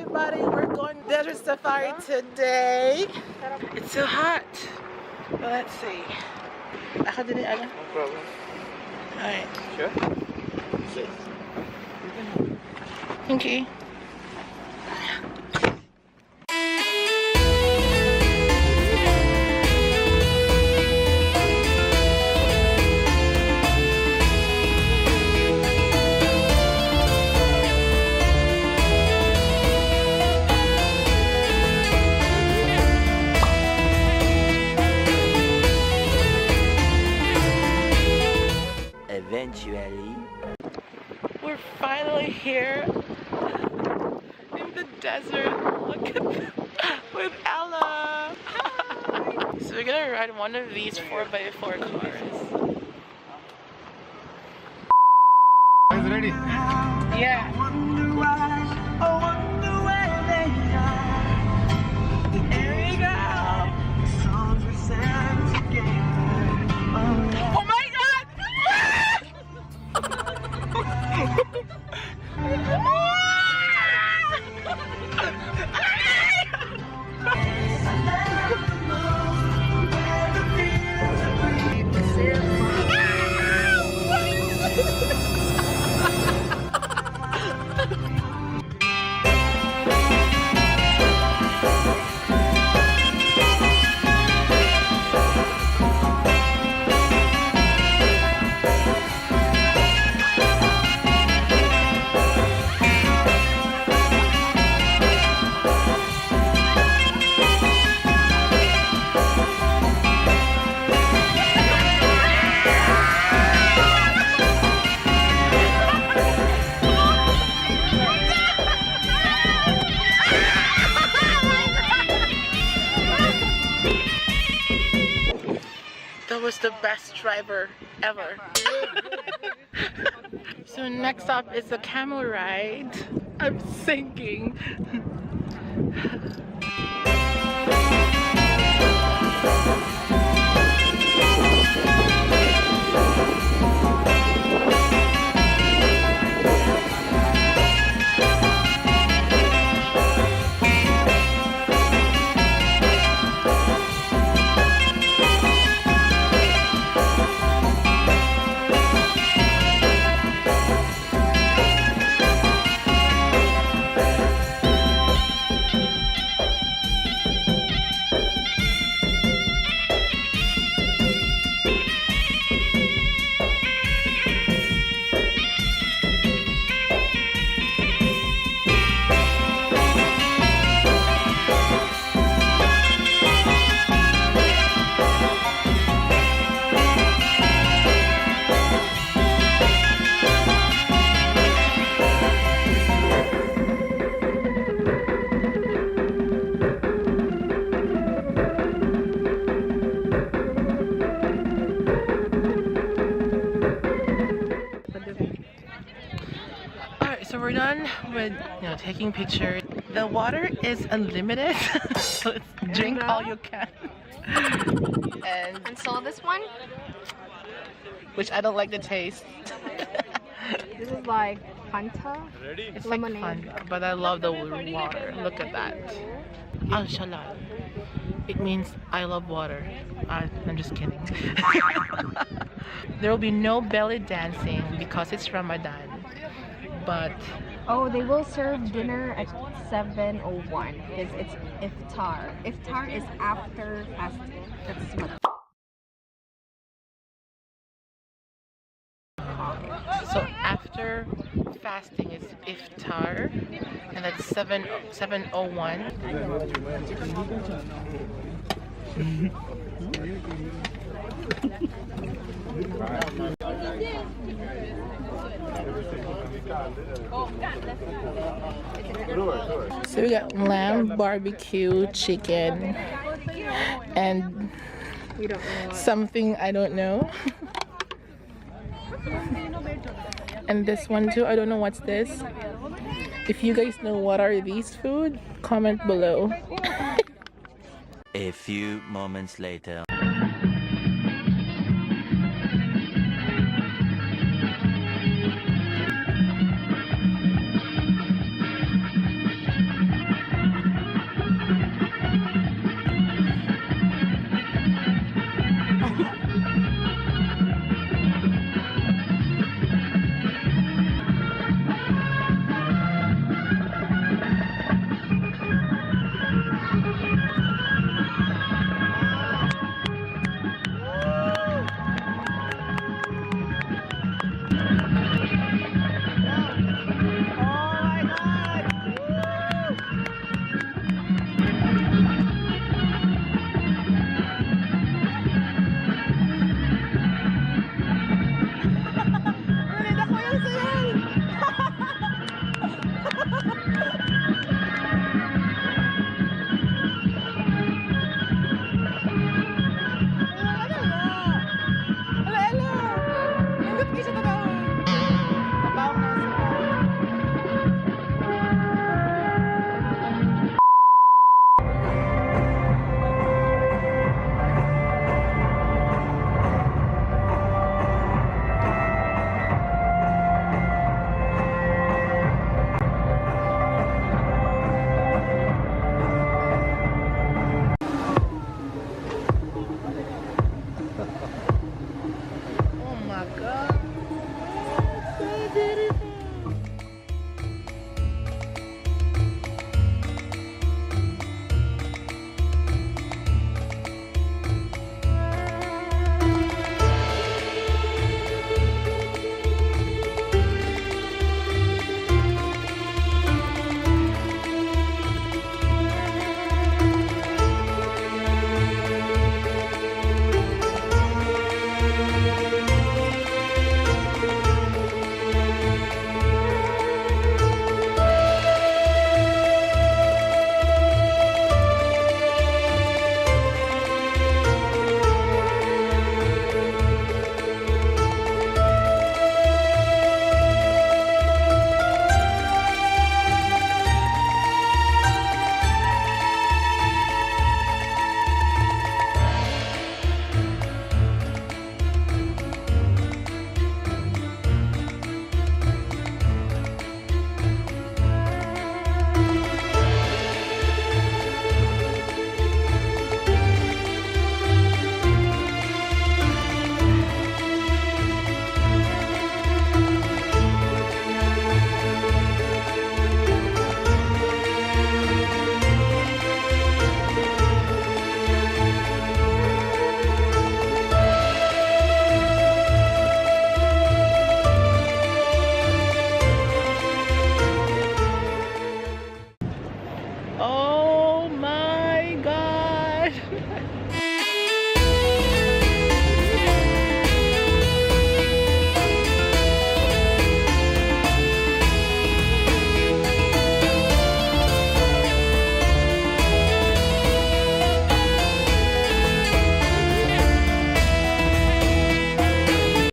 everybody, we're going desert safari today. It's so hot. But let's see. Ako din ano? No problem. Alright. Sure? Okay. Eventually, We're finally here in the desert. Look at that. With Ella. So we're gonna ride one of these 4x4 cars. Is it ready? Yeah. Here we go. Oh my God! That was the best driver ever. So next up is the camel ride. I'm sinking. So we're done with taking pictures. The water is unlimited, so it's drink all you can. And so this one, Which I don't like the taste. this is like Fanta. It's lemonade. like fun, but I love the water. Look at that. Al-Shalal. It means I love water. I'm just kidding. There will be no belly dancing because it's Ramadan. But Oh, they will serve dinner at 7:01 because it's iftar. Iftar is after fasting. That's what. so after fasting is iftar, and that's 7:01. So we got lamb, barbecue, chicken, and We don't know. something I don't know. And this one too, I don't know what's this. If you guys know what are these food, comment below. a few moments later.